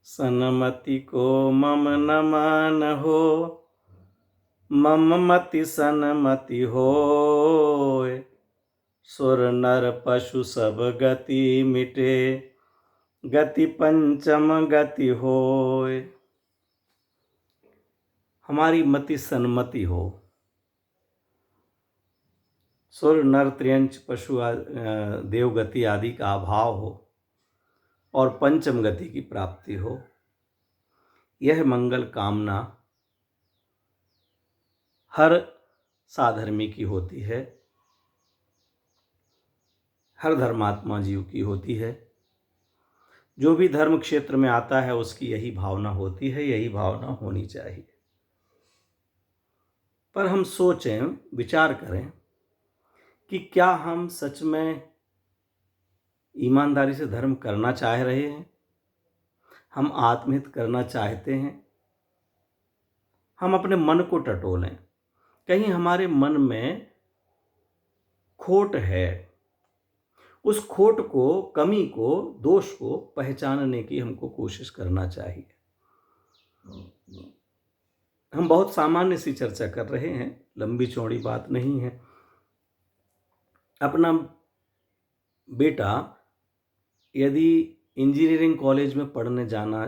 सनमति को मम न मान हो, मम मति सनमति होय। सुर नर पशु सब गति मिटे, गति पंचम गति होय। हमारी मति सन्मति हो, सुर नर त्र्यंच पशु देवगति आदि का अभाव हो और पंचम गति की प्राप्ति हो। यह मंगल कामना हर साधर्मी की होती है, हर धर्मात्मा जीव की होती है। जो भी धर्म क्षेत्र में आता है उसकी यही भावना होती है, यही भावना होनी चाहिए। पर हम सोचें, विचार करें कि क्या हम सच में ईमानदारी से धर्म करना चाह रहे हैं? हम आत्महित करना चाहते हैं? हम अपने मन को टटोलें, कहीं हमारे मन में खोट है, उस खोट को, कमी को, दोष को पहचानने की हमको कोशिश करना चाहिए। हम बहुत सामान्य सी चर्चा कर रहे हैं, लंबी चौड़ी बात नहीं है। अपना बेटा यदि इंजीनियरिंग कॉलेज में पढ़ने जाना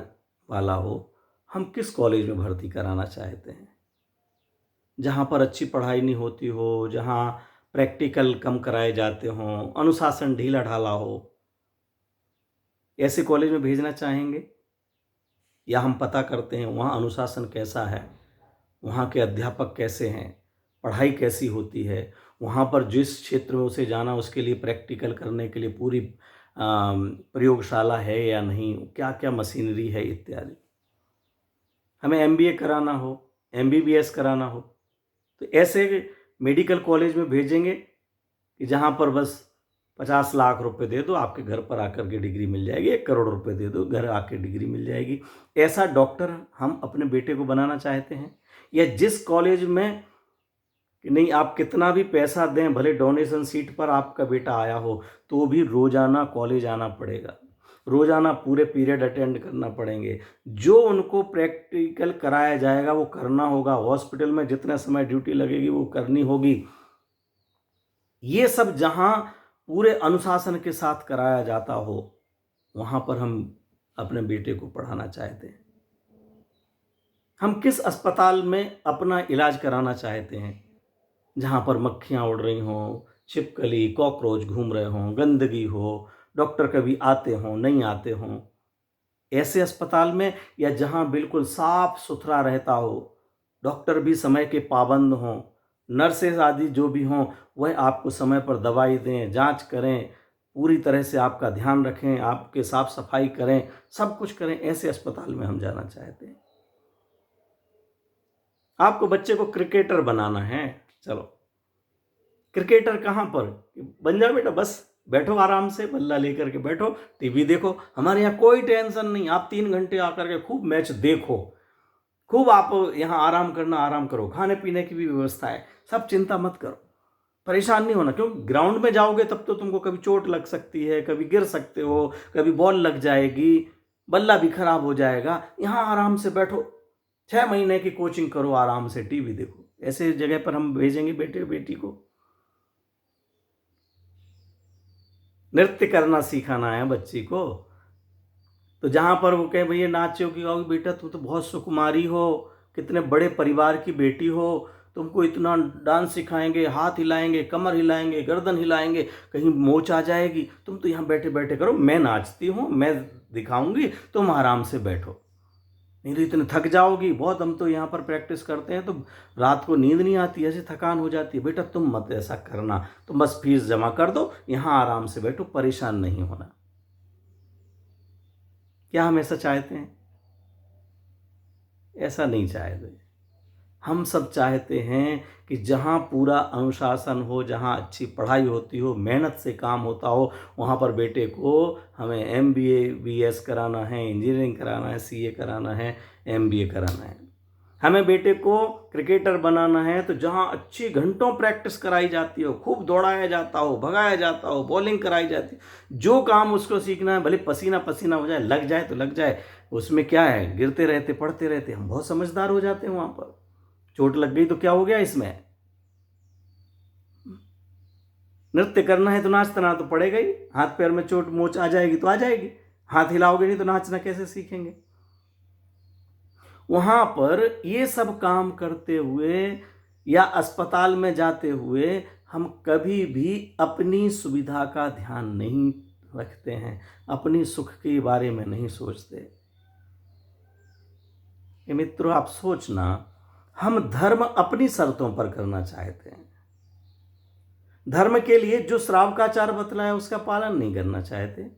वाला हो, हम किस कॉलेज में भर्ती कराना चाहते हैं? जहाँ पर अच्छी पढ़ाई नहीं होती हो, जहाँ प्रैक्टिकल कम कराए जाते हों, अनुशासन ढीला ढाला हो, ऐसे कॉलेज में भेजना चाहेंगे? या हम पता करते हैं वहाँ अनुशासन कैसा है, वहाँ के अध्यापक कैसे हैं, पढ़ाई कैसी होती है, वहाँ पर जिस क्षेत्र में उसे जाना उसके लिए प्रैक्टिकल करने के लिए पूरी प्रयोगशाला है या नहीं, क्या क्या मशीनरी है इत्यादि। हमें MBA कराना हो, MBBS कराना हो, तो ऐसे मेडिकल कॉलेज में भेजेंगे कि जहाँ पर बस 50 लाख रुपए दे दो, आपके घर पर आकर के डिग्री मिल जाएगी, 1 करोड़ रुपए दे दो, घर आके डिग्री मिल जाएगी। ऐसा डॉक्टर हम अपने बेटे को बनाना चाहते हैं? या जिस कॉलेज में कि नहीं, आप कितना भी पैसा दें, भले डोनेशन सीट पर आपका बेटा आया हो, तो भी रोजाना कॉलेज आना पड़ेगा, रोजाना पूरे पीरियड अटेंड करना पड़ेंगे। जो उनको प्रैक्टिकल कराया जाएगा वो करना होगा, हॉस्पिटल में जितना समय ड्यूटी लगेगी वो करनी होगी। ये सब जहां पूरे अनुशासन के साथ कराया जाता हो, वहां पर हम अपने बेटे को पढ़ाना चाहते हैं। हम किस अस्पताल में अपना इलाज कराना चाहते हैं? जहाँ पर मक्खियाँ उड़ रही हों, छिपकली, कॉकरोच घूम रहे हों, गंदगी हो, डॉक्टर कभी आते हों, नहीं आते हों, ऐसे अस्पताल में? या जहाँ बिल्कुल साफ सुथरा रहता हो, डॉक्टर भी समय के पाबंद हों, नर्सेज आदि जो भी हों वह आपको समय पर दवाई दें, जांच करें, पूरी तरह से आपका ध्यान रखें, आपके साफ सफाई करें, सब कुछ करें, ऐसे अस्पताल में हम जाना चाहते हैं। आपको बच्चे को क्रिकेटर बनाना है, चलो क्रिकेटर कहाँ पर बन जा बेटा, बस बैठो आराम से, बल्ला लेकर के बैठो, टीवी देखो। हमारे यहाँ कोई टेंशन नहीं, आप 3 घंटे आकर के खूब मैच देखो, खूब आप यहाँ आराम करना, आराम करो, खाने पीने की भी व्यवस्था है, सब चिंता मत करो, परेशान नहीं होना। क्यों? ग्राउंड में जाओगे तब तो तुमको कभी चोट लग सकती है, कभी गिर सकते हो, कभी बॉल लग जाएगी, बल्ला भी खराब हो जाएगा। यहाँ आराम से बैठो, 6 महीने की कोचिंग करो, आराम से टीवी देखो। ऐसे जगह पर हम भेजेंगे बेटे बेटी को? नृत्य करना सिखाना है बच्ची को, तो जहाँ पर वो कहे भैया नाचोगी गाओगी, बेटा तू तो बहुत सुकुमारी हो, कितने बड़े परिवार की बेटी हो, तुमको इतना डांस सिखाएंगे, हाथ हिलाएंगे, कमर हिलाएंगे, गर्दन हिलाएंगे, कहीं मोच आ जाएगी, तुम तो यहाँ बैठे बैठे करो, मैं नाचती हूँ, मैं दिखाऊंगी, तुम आराम से बैठो, नहीं तो इतने थक जाओगी बहुत। हम तो यहाँ पर प्रैक्टिस करते हैं तो रात को नींद नहीं आती, ऐसी थकान हो जाती है। बेटा तुम मत ऐसा करना, तुम बस फीस जमा कर दो, यहाँ आराम से बैठो, परेशान नहीं होना। क्या हम ऐसा चाहते हैं? ऐसा नहीं चाहते। हम सब चाहते हैं कि जहाँ पूरा अनुशासन हो, जहाँ अच्छी पढ़ाई होती हो, मेहनत से काम होता हो, वहाँ पर बेटे को हमें MBA BS कराना है, इंजीनियरिंग कराना है, CA कराना है, MBA कराना है। हमें बेटे को क्रिकेटर बनाना है तो जहाँ अच्छी घंटों प्रैक्टिस कराई जाती हो, खूब दौड़ाया जाता हो, भगाया जाता हो, बॉलिंग कराई जाती हो, जो काम उसको सीखना है, भले पसीना पसीना हो जाए, लग जाए तो लग जाए, उसमें क्या है, गिरते रहते पढ़ते रहते, हम बहुत समझदार हो जाते हैं वहाँ पर। चोट लग गई तो क्या हो गया इसमें, नृत्य करना है तो नाचना तो पड़ेगा ही, हाथ पैर में चोट मोच आ जाएगी तो आ जाएगी, हाथ हिलाओगे नहीं तो नाचना कैसे सीखेंगे। वहां पर ये सब काम करते हुए या अस्पताल में जाते हुए हम कभी भी अपनी सुविधा का ध्यान नहीं रखते हैं, अपनी सुख के बारे में नहीं सोचते। ये मित्रों आप सोचना, हम धर्म अपनी शर्तों पर करना चाहते हैं, धर्म के लिए जो श्रावकाचार बतलाया उसका पालन नहीं करना चाहते।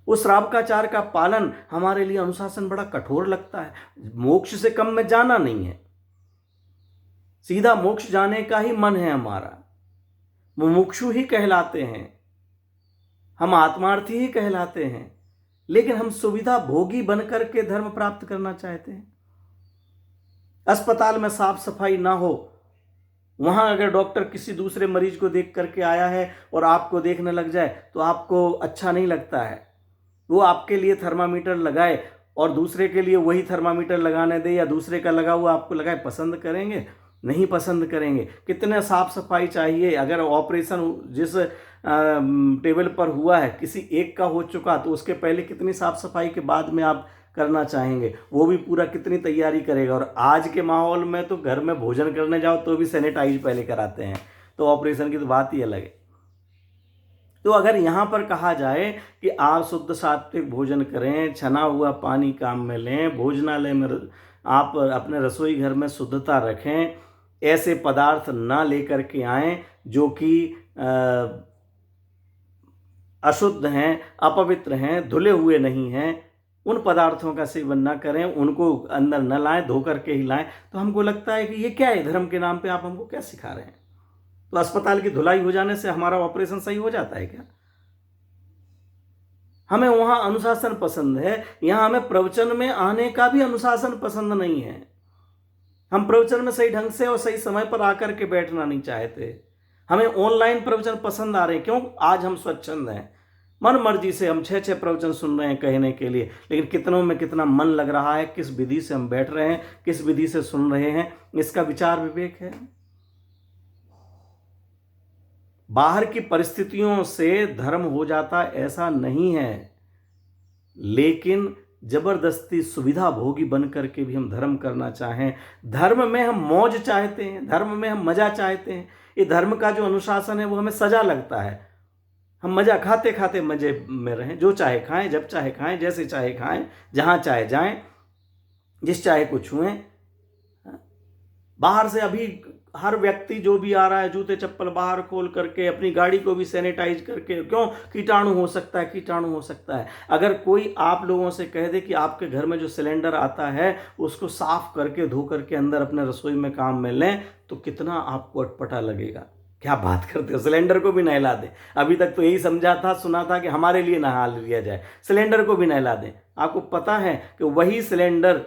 उस श्रावकाचार का पालन हमारे लिए अनुशासन बड़ा कठोर लगता है। मोक्ष से कम में जाना नहीं है, सीधा मोक्ष जाने का ही मन है हमारा, मुमुक्षु ही कहलाते हैं, हम आत्मार्थी ही कहलाते हैं, लेकिन हम सुविधा भोगी बनकर के धर्म प्राप्त करना चाहते हैं। अस्पताल में साफ सफाई ना हो, वहां अगर डॉक्टर किसी दूसरे मरीज को देख करके आया है और आपको देखने लग जाए तो आपको अच्छा नहीं लगता है। वो आपके लिए थर्मामीटर लगाए और दूसरे के लिए वही थर्मामीटर लगाने दे या दूसरे का लगा हुआ आपको लगाए, पसंद करेंगे? नहीं पसंद करेंगे। कितने साफ सफाई चाहिए। अगर ऑपरेशन जिस टेबल पर हुआ है किसी एक का हो चुका तो उसके पहले कितनी साफ सफाई के बाद में आप करना चाहेंगे, वो भी पूरा कितनी तैयारी करेगा। और आज के माहौल में तो घर में भोजन करने जाओ तो भी सैनिटाइज पहले कराते हैं, तो ऑपरेशन की तो बात ही अलग है। तो अगर यहाँ पर कहा जाए कि आप शुद्ध सात्विक भोजन करें, छना हुआ पानी काम में लें, भोजनालय में आप अपने रसोई घर में शुद्धता रखें, ऐसे पदार्थ ना लेकर के आएं जो कि अशुद्ध हैं, अपवित्र हैं, धुले हुए नहीं हैं, उन पदार्थों का सेवन ना करें, उनको अंदर न लाएं, धो करके ही लाएं। तो हमको लगता है कि ये क्या है, धर्म के नाम पे आप हमको क्या सिखा रहे हैं। तो अस्पताल की धुलाई हो जाने से हमारा ऑपरेशन सही हो जाता है क्या? हमें वहां अनुशासन पसंद है, यहां हमें प्रवचन में आने का भी अनुशासन पसंद नहीं है। हम प्रवचन में सही ढंग से और सही समय पर आकर के बैठना नहीं चाहते। हमें ऑनलाइन प्रवचन पसंद आ रहे हैं। क्यों? आज हम स्वच्छंद हैं, मन मर्जी से हम 6 प्रवचन सुन रहे हैं कहने के लिए, लेकिन कितनों में कितना मन लग रहा है, किस विधि से हम बैठ रहे हैं, किस विधि से सुन रहे हैं, इसका विचार विवेक है। बाहर की परिस्थितियों से धर्म हो जाता ऐसा नहीं है, लेकिन जबरदस्ती सुविधा भोगी बन करके भी हम धर्म करना चाहें, धर्म में हम मौज चाहते हैं, धर्म में हम मजा चाहते हैं। ये धर्म का जो अनुशासन है वो हमें सजा लगता है। हम मजा खाते खाते मजे में रहें, जो चाहे खाएं, जब चाहे खाएं, जैसे चाहे खाएं, जहां चाहे जाएं, जिस चाहे को छुएं। बाहर से अभी हर व्यक्ति जो भी आ रहा है जूते चप्पल बाहर खोल करके, अपनी गाड़ी को भी सैनिटाइज करके, क्यों? कीटाणु हो सकता है, कीटाणु हो सकता है। अगर कोई आप लोगों से कह दे कि आपके घर में जो सिलेंडर आता है उसको साफ करके धो करके अंदर अपने रसोई में काम में लें, तो कितना आपको अटपटा लगेगा। क्या बात करते हो, सिलेंडर को भी नहला दें। अभी तक तो यही समझा था, सुना था कि हमारे लिए नहा लिया जाए, सिलेंडर को भी नहला दें। आपको पता है कि वही सिलेंडर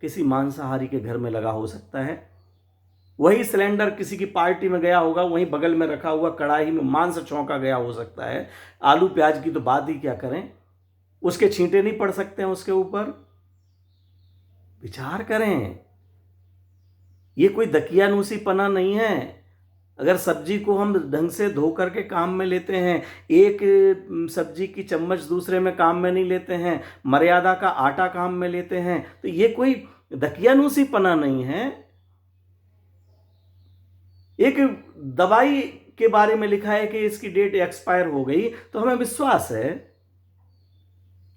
किसी मांसाहारी के घर में लगा हो सकता है, वही सिलेंडर किसी की पार्टी में गया होगा, वहीं बगल में रखा हुआ कढ़ाई में मांस छौंका गया हो सकता है। आलू प्याज की तो बात ही क्या करें, उसके छींटे नहीं पड़ सकते हैं उसके ऊपर। विचार करें, ये कोई दकियानूसी पना नहीं है। अगर सब्जी को हम ढंग से धो करके काम में लेते हैं, एक सब्जी की चम्मच दूसरे में काम में नहीं लेते हैं, मर्यादा का आटा काम में लेते हैं, तो ये कोई दकियानूसी पना नहीं है। एक दवाई के बारे में लिखा है कि इसकी डेट एक्सपायर हो गई तो हमें विश्वास है,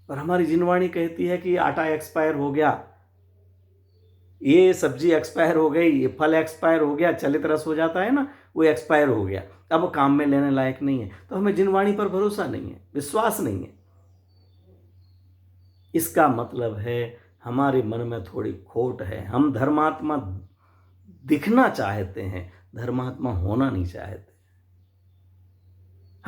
और हमारी जिनवाणी कहती है कि आटा एक्सपायर हो गया, ये सब्जी एक्सपायर हो गई, ये फल एक्सपायर हो गया, चलित रस हो जाता है ना, वो एक्सपायर हो गया, अब काम में लेने लायक नहीं है। तो हमें जिनवाणी पर भरोसा नहीं है, विश्वास नहीं है। इसका मतलब है हमारे मन में थोड़ी खोट है। हम धर्मात्मा दिखना चाहते हैं, धर्मात्मा होना नहीं चाहते।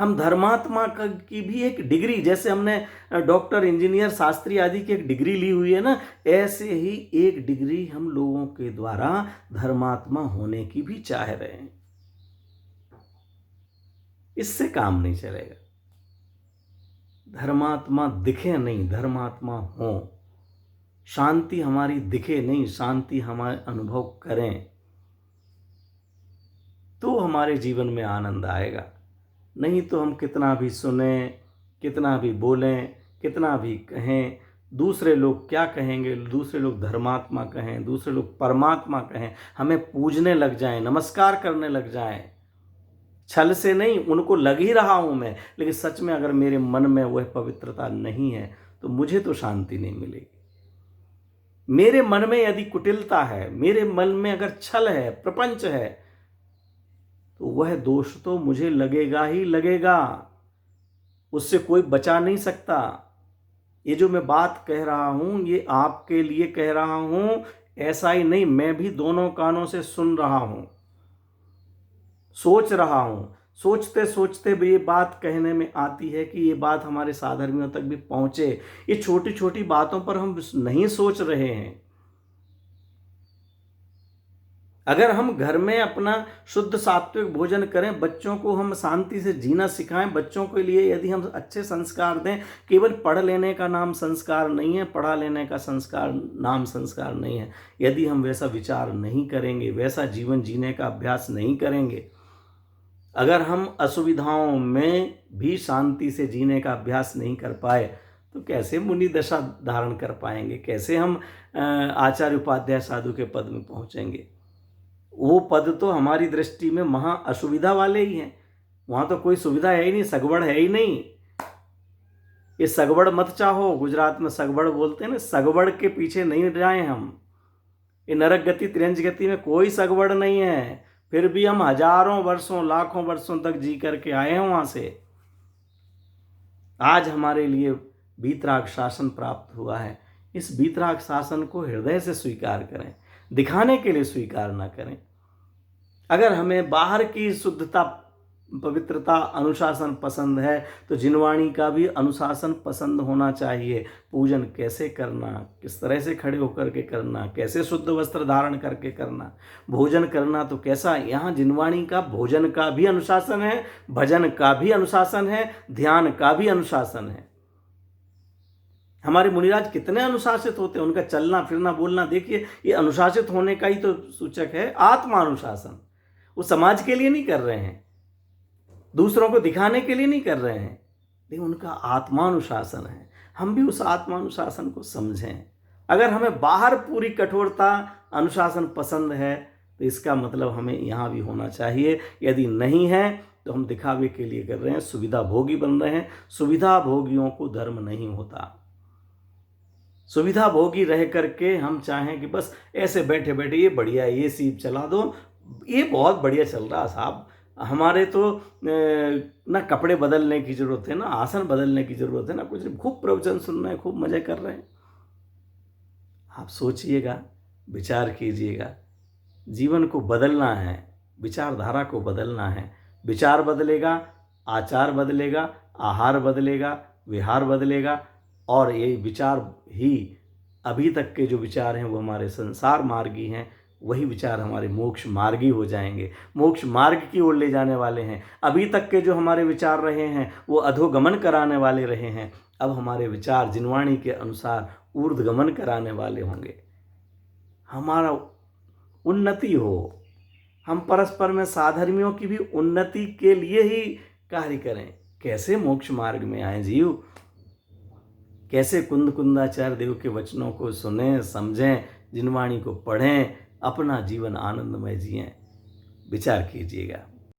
हम धर्मात्मा की भी एक डिग्री, जैसे हमने डॉक्टर, इंजीनियर, शास्त्री आदि की एक डिग्री ली हुई है ना, ऐसे ही एक डिग्री हम लोगों के द्वारा धर्मात्मा होने की भी चाह रहे हैं। इससे काम नहीं चलेगा। धर्मात्मा दिखे नहीं, धर्मात्मा हो। शांति हमारी दिखे नहीं, शांति हमारे अनुभव करें, तो हमारे जीवन में आनंद आएगा। नहीं तो हम कितना भी सुने, कितना भी बोलें, कितना भी कहें, दूसरे लोग क्या कहेंगे, दूसरे लोग धर्मात्मा कहें, दूसरे लोग परमात्मा कहें, हमें पूजने लग जाएं, नमस्कार करने लग जाएं। छल से नहीं, उनको लग ही रहा हूं मैं, लेकिन सच में अगर मेरे मन में वह पवित्रता नहीं है तो मुझे तो शांति नहीं मिलेगी। मेरे मन में यदि कुटिलता है, मेरे मन में अगर छल है, प्रपंच है, तो वह दोष तो मुझे लगेगा ही लगेगा, उससे कोई बचा नहीं सकता। ये जो मैं बात कह रहा हूं, ये आपके लिए कह रहा हूं, ऐसा ही नहीं, मैं भी दोनों कानों से सुन रहा हूं, सोच रहा हूं। सोचते सोचते भी ये बात कहने में आती है कि ये बात हमारे साधर्मियों तक भी पहुंचे। ये छोटी छोटी बातों पर हम नहीं सोच रहे हैं। अगर हम घर में अपना शुद्ध सात्विक भोजन करें, बच्चों को हम शांति से जीना सिखाएं, बच्चों के लिए यदि हम अच्छे संस्कार दें, केवल पढ़ लेने का नाम संस्कार नहीं है, पढ़ा लेने का नाम संस्कार नहीं है। यदि हम वैसा विचार नहीं करेंगे, वैसा जीवन जीने का अभ्यास नहीं करेंगे, अगर हम असुविधाओं में भी शांति से जीने का अभ्यास नहीं कर पाए, तो कैसे मुनि दशा धारण कर पाएंगे, कैसे हम आचार्य उपाध्याय साधु के पद में पहुंचेंगे। वो पद तो हमारी दृष्टि में महा असुविधा वाले ही हैं। वहाँ तो कोई सुविधा है ही नहीं, सगवड़ है ही नहीं। ये सगवड़ मत चाहो, गुजरात में सगवड़ बोलते हैं ना, सगवड़ के पीछे नहीं जाएं हम। ये नरक गति त्रियंज गति में कोई सगवड़ नहीं है। फिर भी हम हजारों वर्षों, लाखों वर्षों तक जी करके आए हैं वहाँ से। आज हमारे लिए वीतराग शासन प्राप्त हुआ है। इस वीतराग शासन को हृदय से स्वीकार करें, दिखाने के लिए स्वीकार ना करें। अगर हमें बाहर की शुद्धता, पवित्रता, अनुशासन पसंद है, तो जिनवाणी का भी अनुशासन पसंद होना चाहिए। पूजन कैसे करना, किस तरह से खड़े होकर के करना, कैसे शुद्ध वस्त्र धारण करके करना, भोजन करना तो कैसा। यहाँ जिनवाणी का, भोजन का भी अनुशासन है, भजन का भी अनुशासन है, ध्यान का भी अनुशासन है। हमारे मुनिराज कितने अनुशासित होते हैं, उनका चलना फिरना बोलना देखिए, ये अनुशासित होने का ही तो सूचक है। आत्मानुशासन, वो समाज के लिए नहीं कर रहे हैं, दूसरों को दिखाने के लिए नहीं कर रहे हैं, लेकिन उनका आत्मानुशासन है। हम भी उस आत्मानुशासन को समझें। अगर हमें बाहर पूरी कठोरता, अनुशासन पसंद है, तो इसका मतलब हमें यहाँ भी होना चाहिए। यदि नहीं है तो हम दिखावे के लिए कर रहे हैं, सुविधा भोगी बन रहे हैं। सुविधा भोगियों को धर्म नहीं होता। सुविधा भोगी रह करके हम चाहें कि बस ऐसे बैठे बैठे ये बढ़िया, ये सीप चला दो, ये बहुत बढ़िया चल रहा साहब, हमारे तो ना कपड़े बदलने की ज़रूरत है, ना आसन बदलने की ज़रूरत है, ना कुछ, खूब प्रवचन सुन रहे हैं, खूब मज़े कर रहे हैं। आप सोचिएगा, विचार कीजिएगा। जीवन को बदलना है, विचारधारा को बदलना है। विचार बदलेगा, आचार बदलेगा, आहार बदलेगा, विहार बदलेगा, और ये विचार ही, अभी तक के जो विचार हैं वो हमारे संसार मार्गी हैं, वही विचार हमारे मोक्ष मार्गी हो जाएंगे, मोक्ष मार्ग की ओर ले जाने वाले हैं। अभी तक के जो हमारे विचार रहे हैं वो अधोगमन कराने वाले रहे हैं। अब हमारे विचार जिनवाणी के अनुसार ऊर्ध्वगमन कराने वाले होंगे। हमारा उन्नति हो, हम परस्पर में साधर्मियों की भी उन्नति के लिए ही कार्य करें। कैसे मोक्ष मार्ग में आए जीव, कैसे कुंद कुंदाचार्य देव के वचनों को सुनें, समझें, जिनवाणी को पढ़ें, अपना जीवन आनंदमय जिएं। विचार कीजिएगा।